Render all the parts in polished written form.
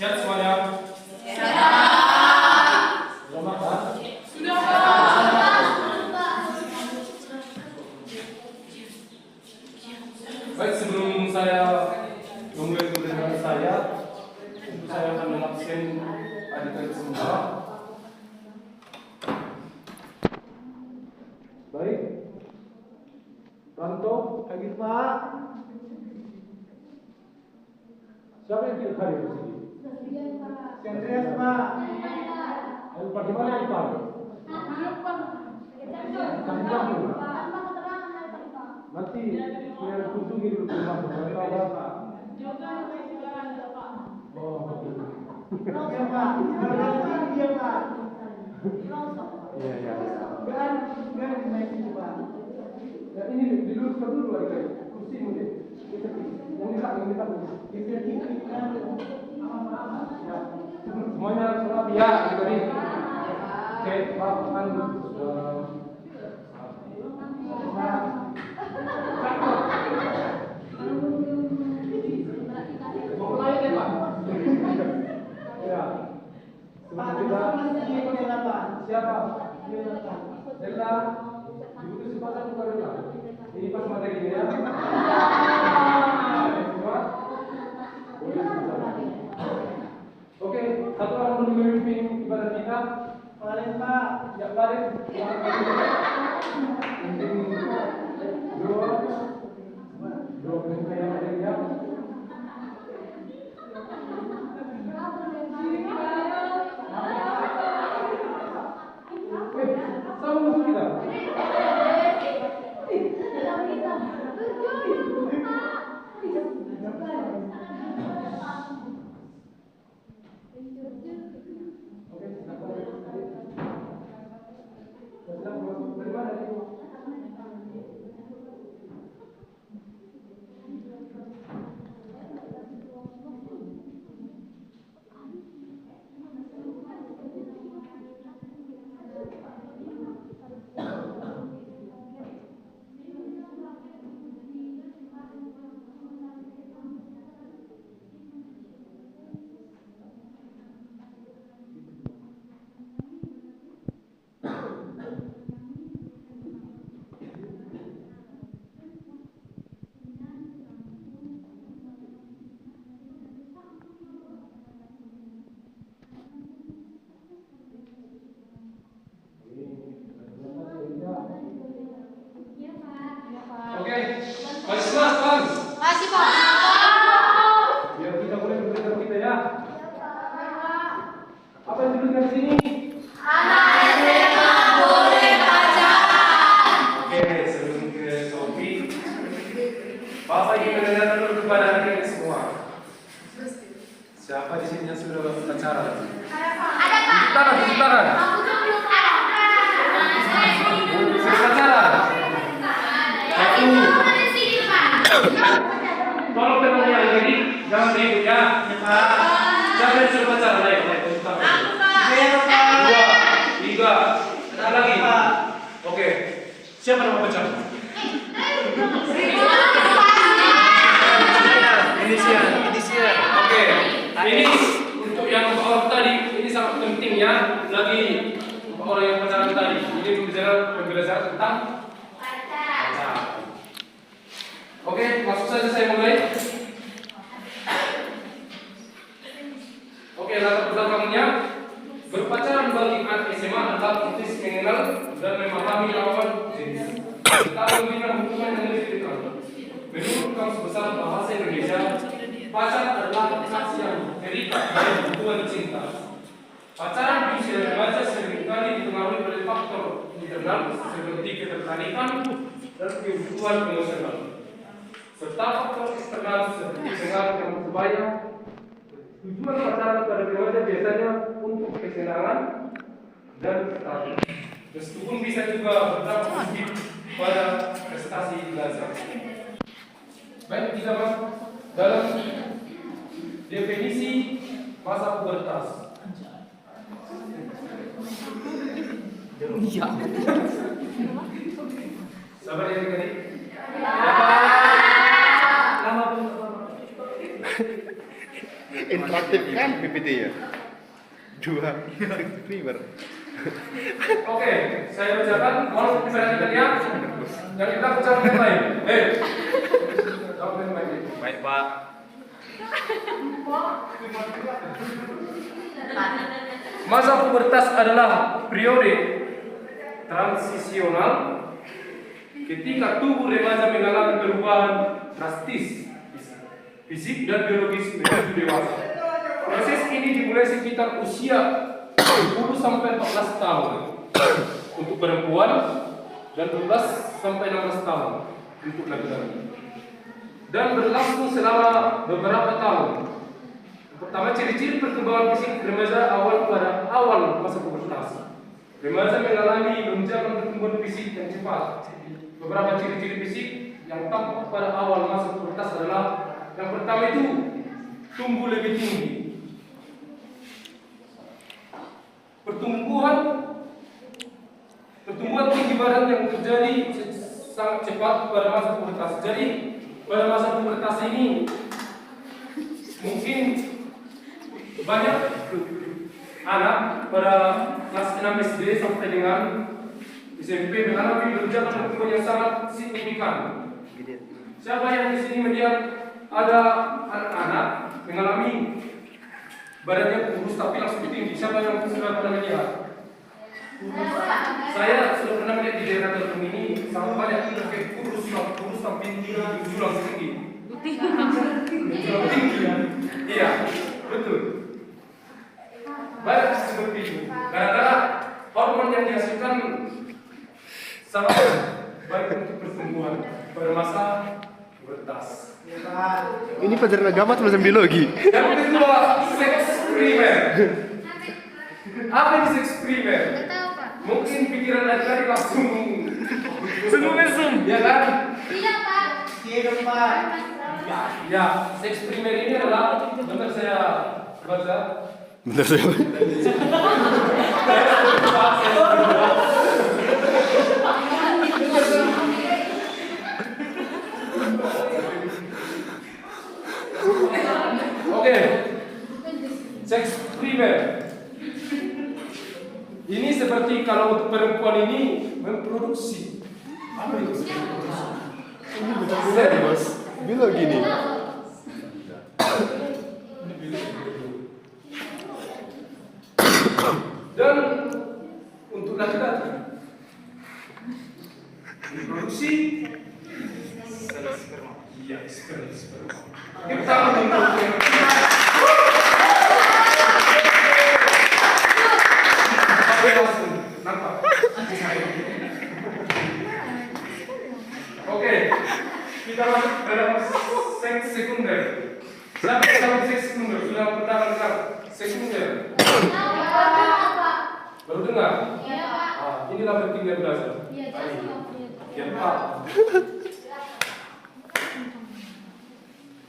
Siap semuanya? Sudah makan? Baik, sebelum saya memulai pembelajaran saya akan mengabsen adik-adik semua. Baik, Ranto, hadir Pak. Siapa yang tidak hadir di sini? Andreas Pak. Ayo Pak, di mana Pak? Nanti saya kunjungi dulu ke rumah Pak. Oh, betul. Iya Pak. Iya Pak. Iya. Gan naik itu Pak. Ya ini diluruskan dulu aja. Kursi mungkin. Yang dekat. Semuanya sudah ya, tadi. Oke, Pak Anu. Mau lain ya Pak? Ya. Siapa? Delta. Ibu itu sepasang bukan Delta. Ini pas materinya ya. Oke, satu orang dulu memimpin ibadah kita. Paling Pak. Ya paling. Dua perintah yang ada ya. Sama musuh kita. Masih Pak. Biar kita boleh belajar kita ya. Apa yang dituliskan di sini? Anak SMA boleh pacaran. Oke, sebelum ke Sophie, Bapak ingin menanyakan dulu kepada adik-adik semua. Siapa di sini yang sudah pacaran? Ada Pak. Tujuh tangan. Sudah pacaran? Satu. Tolong temannya lagi, jangan ribut ya. Siapa yang sudah pacaran? Ayo, tujuh tangan. Dua, tiga, ada lagi. Oke, siapa nama pacarnya? Inisial. Oke, ini untuk yang orang tadi, ini sangat penting ya. Lagi orang yang pacaran tadi, ini pembelajaran tentang pacar. Oke, langsung saja saya mulai. Oke, latar belakangnya berpacaran bagi anak SMA adalah proses mengenal dan memahami lawan jenis. Kita memberikan hubungan yang lebih dekat. Menurut Kamus Besar Bahasa Indonesia, pacar adalah kasih yang terikat dari hubungan cinta. Pacaran di usia remaja seringkali dipengaruhi oleh faktor internal seperti ketertarikan dan kebutuhan emosional, serta faktor eksternal seperti pengaruh yang berbahaya. Tujuan pacaran pada remaja biasanya untuk kesenangan dan status, meskipun bisa juga berdampak positif pada prestasi belajar. Baik, kita masuk dalam definisi masa pubertas. Sabar ya, tadi. interaktif kan PPT ya? 2 primer. Oke, saya bacakan, mohon diperhatikan ya. Dan kita bicara yang lain. Jawab dengan baik. Baik, Pak. Masa pubertas adalah periode transisional ketika tubuh remaja mengalami perubahan drastis fisik dan biologis menuju dewasa. Proses ini dimulai sekitar usia 10 sampai 14 tahun untuk perempuan dan 12 sampai 16 tahun untuk laki-laki. Dan berlangsung selama beberapa tahun. Pertama, ciri-ciri perkembangan fisik remaja pada awal masa pubertas. Remaja mengalami lonjakan pertumbuhan fisik yang cepat. Beberapa ciri-ciri fisik yang tampak pada awal masa pubertas adalah yang pertama itu tumbuh lebih tinggi. Pertumbuhan tinggi badan yang terjadi sangat cepat pada masa pubertas. Jadi pada masa pubertas ini mungkin banyak anak pada kelas 6 SD sampai dengan SMP mengalami lonjakan pertumbuhan yang sangat signifikan. Siapa yang di sini melihat ada anak-anak mengalami badannya kurus tapi langsung tinggi? Siapa yang sudah pernah melihat? Saya sudah pernah melihat di daerah Telkom ini sangat banyak kayak kurus tapi tinggi menjulang tinggi. Menjulang tinggi ya? Iya, betul. Banyak seperti itu. Gara-gara hormon yang dihasilkan sangat baik untuk pertumbuhan pada masa pubertas. Ini pelajaran agama atau pelajaran biologi? Yang kedua, seks primer. Apa ini seks primer? Mungkin pikiran adik-adik langsung mesum, ya kan? Tidak, Pak. Tidak, Pak. Ya, seks primer ini adalah benar saya baca. Bentar saya. Oke, seks primer. Ini seperti kalau untuk perempuan ini memproduksi. Apa itu? Ini bukan biologi, Bos. Biologi nih. Dan untuk laki-laki memproduksi sperma. Iya, sperma. Kita memproduksi. Oke, kita masuk dalam seks sekunder. Siapa yang tahu seks sekunder? Sudah pernah dengar seks sekunder? Baru dengar? Iya, Pak. Inilah pentingnya belajar. Iya, jelas. Ya, Pak.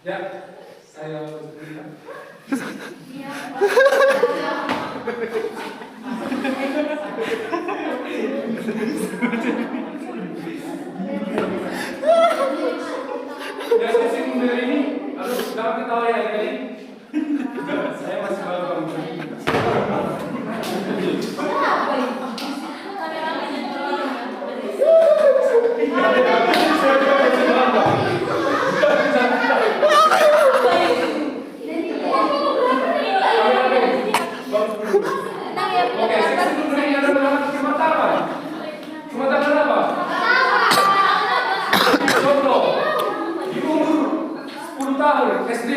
Ya, saya bercerita. Iya, Ya, sesi sekunder ini harus jangan ketawa ya tadi. Saya masih baru bangun. Oke, sesi sekunder ini adalah semata apa? Semata apa? Contoh, di umur 10 tahun SD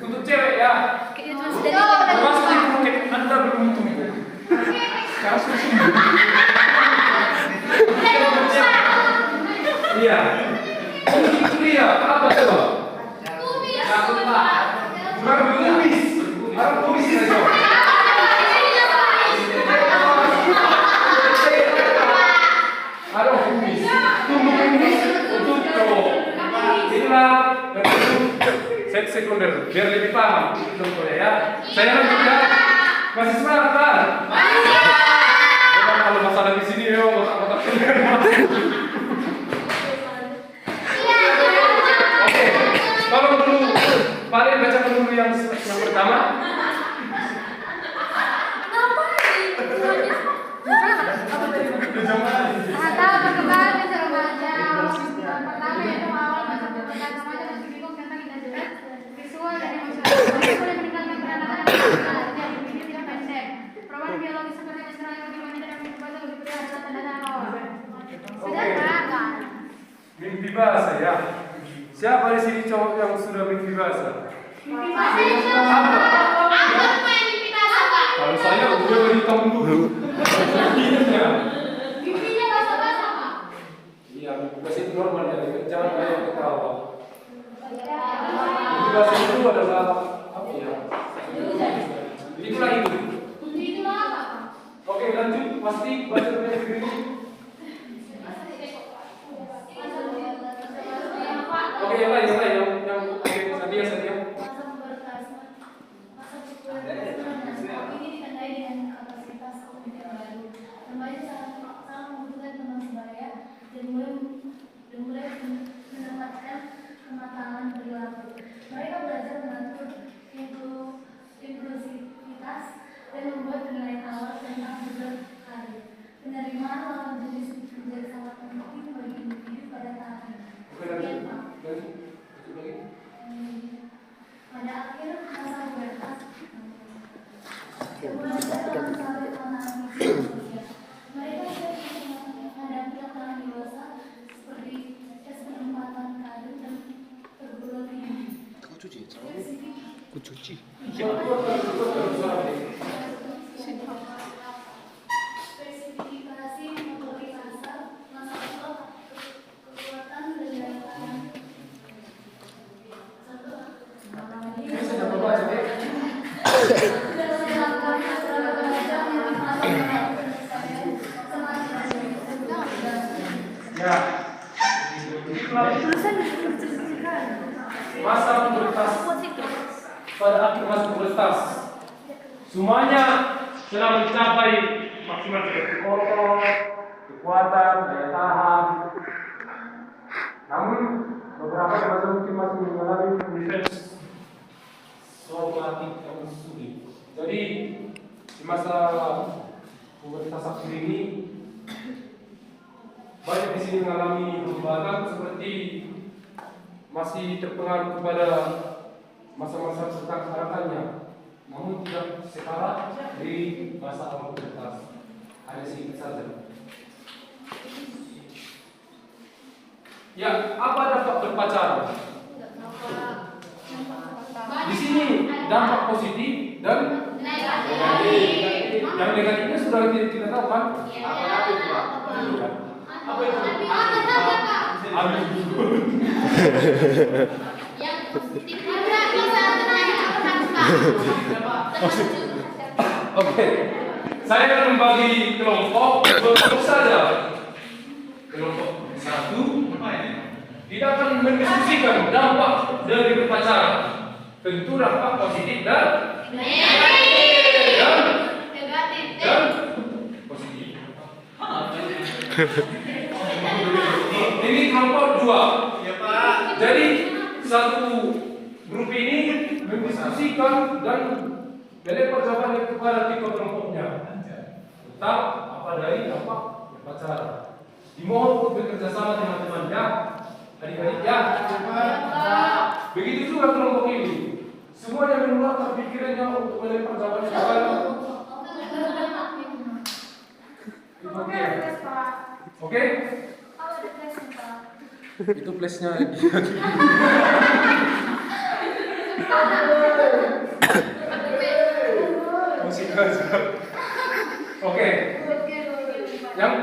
untuk cewek ya, termasuk di pocket Anda belum tumbuh. Kasus ini. Iya. Itu dia, apa coba? Bukan kumis. Orang kumis saja. Ada kumis. Tumbuh kumis untuk cowok. Inilah seks sekunder. Biar lebih paham contohnya ya. Saya lanjut ya. Masih semangat kan? Memang kalau masalah di sini ya otak-otak Oke, kalau dulu Pak bacakan dulu yang pertama Mimpi basah ya. Siapa di sini cowok yang sudah mimpi basah? Mimpi basah itu apa? Apa yang mimpi basah, Pak? Kalau saya udah berhitung dulu. Mimpinya. Mimpinya basah-basah, Pak. Iya, mimpi basah itu normal ya. Jangan banyak ketawa. Mimpi basah itu adalah apa ya? Itulah itu. Itulah apa, Pak? Oke, lanjut. Pasti baca dari ini. Oke, yang lain, Sadia. Masa bertasma, masa ini ditandai dengan kapasitas komite baru. Remaja sangat membutuhkan teman sebaya dan mulai mendapatkan kematangan perilaku. Mereka belajar mengatur inklusivitas dan membuat penilaian awal tentang berkarir. Penerimaan lawan jenis menjadi sangat penting bagi individu pada tahap ini. Sekian, Pak. Pada akhir masa pubertas, mereka menghadapi tantangan dewasa seperti tes penempatan karir dan perguruan tinggi. Aku cuci. Spesifikasi motorik kasar, masalah kekuatan dan daya tahan. Ya. Masa pubertas. Pada akhir masa pubertas, semuanya telah mencapai maksimal seperti kotor, kekuatan, daya tahan. Namun beberapa remaja mungkin masih mengalami defense somatik yang sulit. Jadi di masa pubertas akhir ini banyak di sini mengalami hambatan seperti masih terpengaruh kepada masa-masa kekanak-kanakannya, namun tidak separah di masa awal pubertas. Hanya sedikit saja. Ya, apa dampak berpacaran? Di sini dampak positif dan negatif. Yang negatifnya sudah kita tahu kan? Apa itu, Pak? Apa itu? Ambil dulu. Yang positif bisa Oke, saya akan membagi kelompok saja. Kelompok satu, kita akan mendiskusikan dampak dari berpacaran. Tentu dampak positif dan positif. Ini kelompok dua. Jadi satu grup ini mendiskusikan dan melempar jawabannya kepada tiga kelompoknya. Tetap apa dari dampak berpacaran. Dimohon untuk bekerja sama teman-temannya, adik-adik ya. Begitu juga kelompok ini. Semuanya mengeluarkan pikirannya untuk melempar jawabannya kepada. Oke? Itu flashnya musik aja. Oke. Yang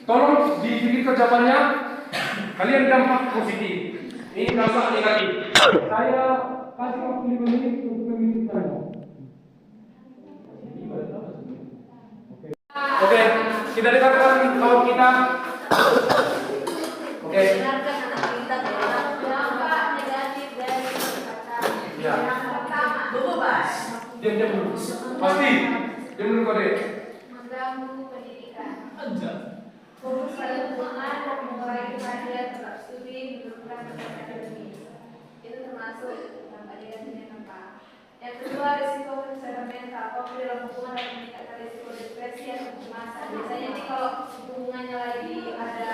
tolong dipikir jawabannya. Kalian dampak positif. Ini dampak negatif. Saya kasih waktu 5 menit untuk memikirkannya. Oke, kita dengarkan kawan kita. Oke. Ya. Diam dulu. Pasti. Diam dulu kode. Mengganggu pendidikan. Fokus pada hubungan dan mengurangi kehadiran tetap studi menurunkan nilai akademis. Itu termasuk dampak negatifnya apa? Yang kedua, risiko kesehatan mental. Apabila dalam hubungan akan meningkatkan risiko depresi atau kecemasan. Biasanya nih kalau hubungannya lagi ada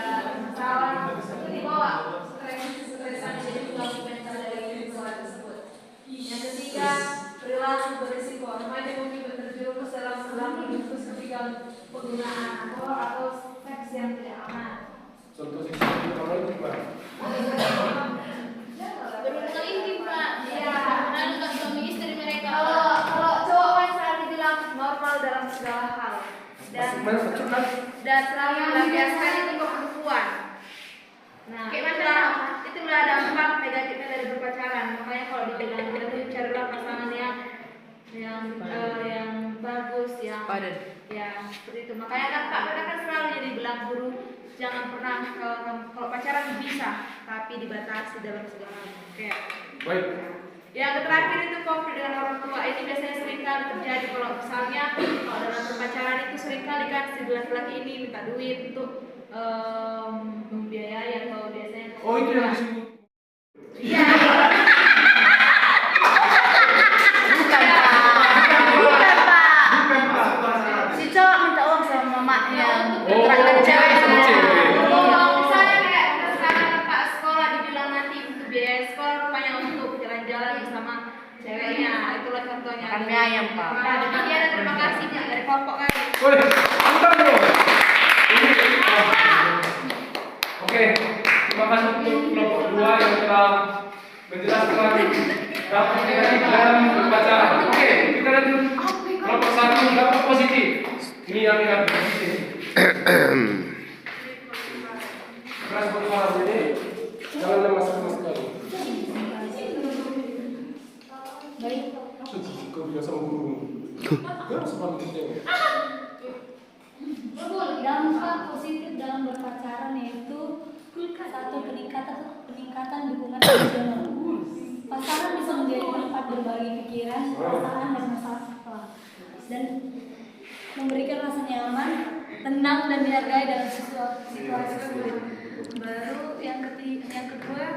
masalah, itu dibawa stres-stresan jadi mengganggu mental dari hubungan tersebut. Yang ketiga, perilaku berisiko. Remaja mungkin terjerumus dalam perilaku ketika penggunaan alkohol atau seks yang tidak aman. Contoh sih kalau itu, Pak. kan? Dan selalu melampiaskan itu ke perempuan. Nah, itulah dampak negatifnya dari berpacaran. Makanya kalau dibilang itu carilah pasangan yang bagus, yang seperti itu. Makanya kan selalu jadi bilang guru, jangan pernah kalau pacaran bisa, tapi dibatasi dalam segala hal. Kayak Baik. yang terakhir itu konflik dengan orang tua. Ini biasanya seringkali terjadi kalau misalnya kalau dalam berpacaran itu seringkali kan si laki-laki ini minta duit untuk membiayai atau biasanya. Oh, itu yang disebut. Iya. Si cowok minta uang sama mamanya. Oh, Terakhir cewek sama cewek. Misalnya kayak sekarang kakak sekolah dibilang nanti untuk biaya sekolah rupanya untuk jalan-jalan bersama ceweknya. Itulah contohnya. Makan mie ayam, Pak. Nah, demikian dan terima kasih Pak dari kelompok kami. Woi, antar dong. Oke, terima kasih untuk kelompok 2 yang telah menjelaskan dampak negatif dalam berpacaran. Oke, kita lanjut kelompok 1 dampak positif. Ini yang negatif positif. Keras bersuara ini, jangan lemas sekali. Baik. Kau biasa guru. Kau sempat gitu. Dampak positif dalam berpacaran yaitu satu peningkatan dukungan emosional. Pasangan bisa menjadi tempat berbagi pikiran, perasaan dan masalah, dan memberikan rasa nyaman, tenang dan dihargai dalam situasi sulit. Baru yang kedua,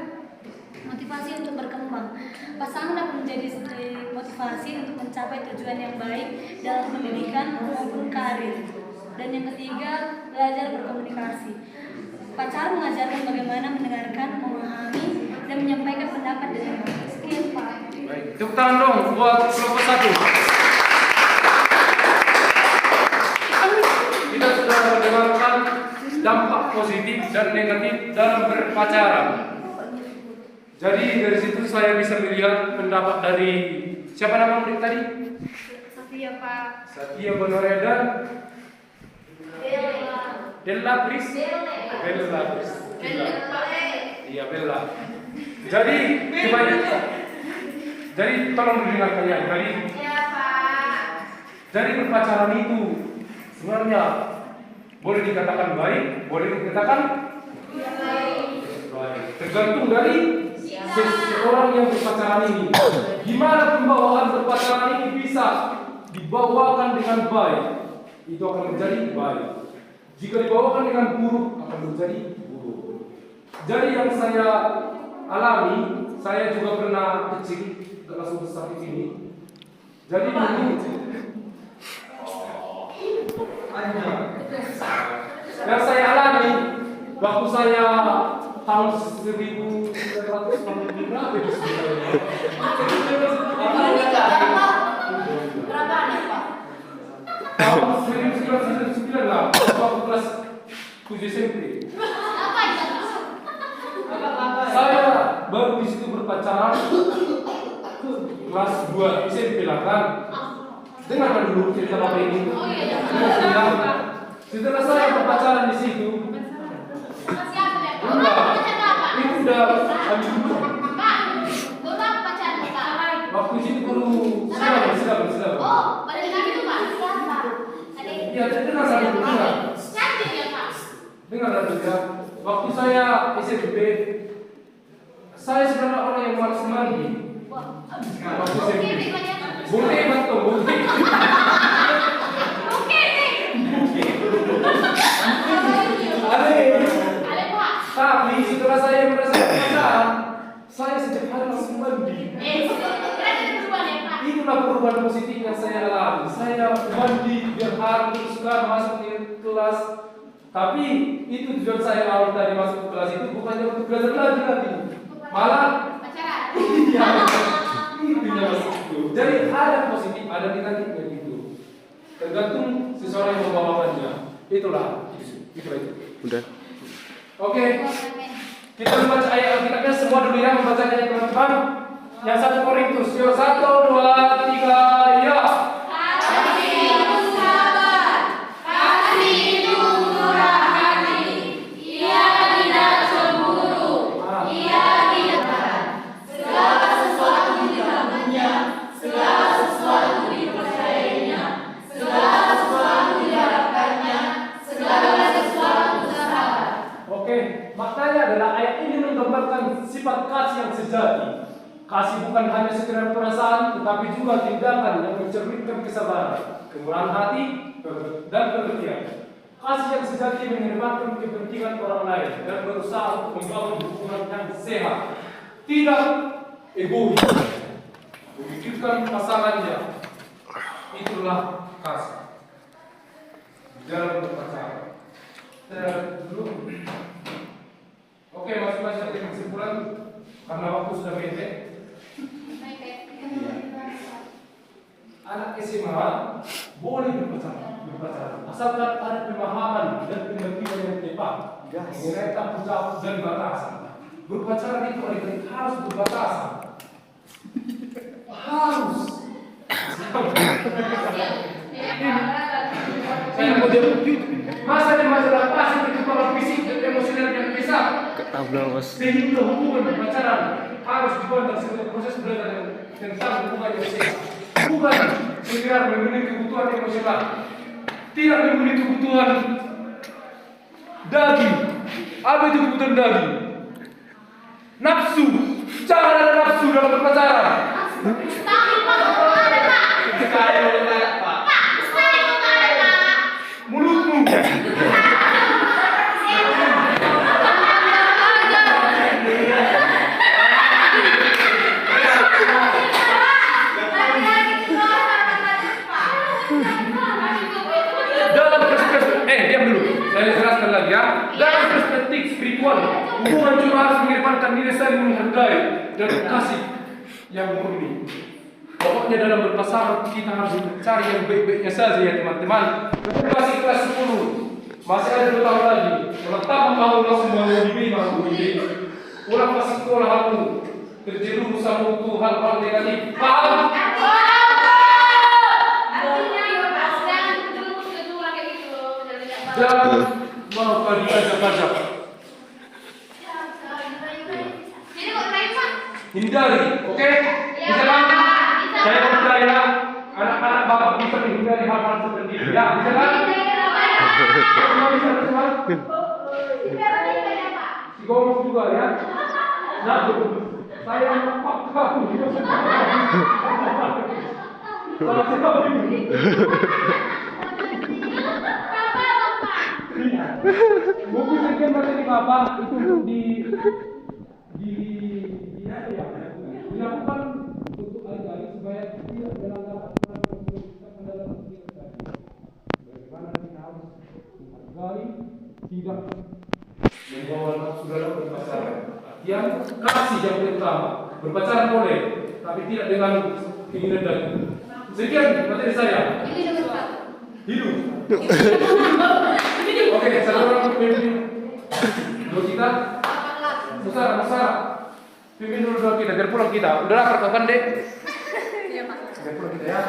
motivasi untuk berkembang. Pasangan dapat menjadi motivasi untuk mencapai tujuan yang baik dalam pendidikan maupun karir. Dan yang ketiga, belajar berkomunikasi. Pacaran mengajarkan bagaimana mendengarkan, memahami, dan menyampaikan pendapat dengan baik. Sekian, Pak. Baik, tepuk tangan dong buat kelompok 1. Kita sudah mendengarkan dampak positif dan negatif dalam berpacaran. Jadi dari situ saya bisa melihat pendapat dari siapa nama murid tadi? Satya Pak. Satya Bonoreda. Della Pris. Bella Pris. Iya Bella. Jadi jadi tolong didengarkan ya. Ya Pak. Dari berpacaran itu sebenarnya boleh dikatakan baik, boleh dikatakan baik. Tergantung dari seseorang yang berpacaran ini. Gimana pembawaan berpacaran ini bisa dibawakan dengan baik, itu akan menjadi baik. Jika dibawakan dengan buruk, akan menjadi buruk. Jadi yang saya alami, saya juga pernah kecil, tidak langsung besar di sini. Jadi dulu yang saya alami waktu saya tahun 1990 berapa itu sebenarnya? Berapa anak, Pak? Tahun 1999 lah, waktu kelas 7 SMP. Saya baru di situ berpacaran kelas 2 SMP lah kan. Dengarkan dulu cerita bapak ini. Setelah saya berpacaran di situ, itu udah habis dulu. Waktu itu baru silakan. Iya, dengar saya dulu. Dengar juga. Waktu saya SMP, saya sebenarnya orang yang malas mandi. Waktu SMP. Bukti betul, bukti. Tapi setelah saya merasa pacaran, saya setiap hari langsung mandi. Itulah perubahan positif yang saya alami. Saya mandi biar harus suka masuk ke kelas. Tapi itu tujuan saya awal tadi masuk ke kelas itu bukannya untuk belajar lagi nanti. Malah iya. Intinya masuk itu. Jadi ada positif, ada negatifnya gitu. Tergantung seseorang yang membawakannya. Itulah itu. Udah. Oke. Kita membaca ayat Alkitabnya semua dulu ya, membacanya teman-teman. Yang 1 Korintus. Yuk 1, 2, 3, ya. Kasih itu sabar. Kasih itu Ayat ini menggambarkan sifat kasih yang sejati. Kasih bukan hanya sekedar perasaan, tetapi juga tindakan yang mencerminkan kesabaran, kemurahan hati, dan pengertian. Kasih yang sejati mengedepankan kepentingan orang lain dan berusaha untuk membangun hubungan yang sehat, tidak egois, memikirkan pasangannya. Itulah kasih dalam berpacaran. Dulu. Oke, masing-masing dari kesimpulan karena waktu sudah pendek. Anak SMA boleh berpacaran, asalkan ada pemahaman dan pengertian yang tepat mengenai tanggung jawab dan batasan. Berpacaran itu harus berbatasan. Harus. Saya mau jawab masa dan masalah pasien itu kalau fisik dan emosional yang bisa. Sehingga hubungan berpacaran harus dipandang sebagai proses belajar tentang hubungan yang sehat. Bukan sekedar memenuhi kebutuhan emosional, tidak memenuhi kebutuhan daging. Apa itu kebutuhan daging? Nafsu. Jangan ada nafsu dalam berpacaran. Mulutmu. Diam dulu. Saya jelaskan lagi ya. Dalam perspektif spiritual, hubungan cuma harus mengedepankan nilai saling menghargai dan kasih yang murni. Pokoknya dalam berpacaran kita harus mencari yang baik-baiknya saja ya teman-teman. Masih kelas 10, masih ada 2 tahun lagi. Kalau tak mau langsung mau ini. Ulang pas sekolah aku terjerumus sama itu hal-hal negatif. Paham? Jangan mau kau dikajak-kajak. Hindari, oke? Bisa kan? Saya percaya anak-anak bapak bisa menghindari hal-hal seperti itu. Ya, bisa kan? Semua bisa semua? Si Gomos juga ya? Nah, saya nampak kamu. Sama siapa ini? Buku sekian materi bapak itu untuk apa ya? Dilakukan untuk adik-adik supaya tidak melanggar aturan yang sudah ditetapkan dalam kita tadi. Bagaimana kita harus menghargai, tidak membawa nafsu dalam berpacaran. Yang kasih yang pertama, berpacaran boleh, tapi tidak dengan keinginan daging. Sekian materi saya. Hidup. Oke, satu orang pimpin dua kita. Musara. Pimpin dulu dua kita, biar pulang kita. Udah lapar kau kan, Dek? Iya, Pak. Biar pulang kita ya.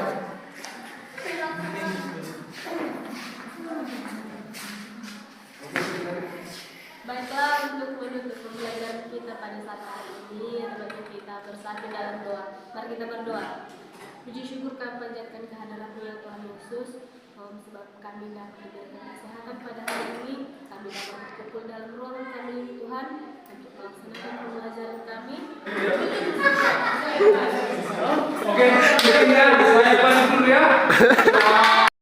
Baiklah, untuk menutup pembelajaran kita pada saat hari ini, bagi kita bersatu dalam doa. Mari kita berdoa. Puji syukur kami panjatkan kehadiran-Mu ya Tuhan Yesus. Sebab kami dapat diberikan kesehatan pada hari ini, kami dapat berkumpul dalam ruangan kami Tuhan untuk melaksanakan pembelajaran kami. Oke, saya balik dulu ya.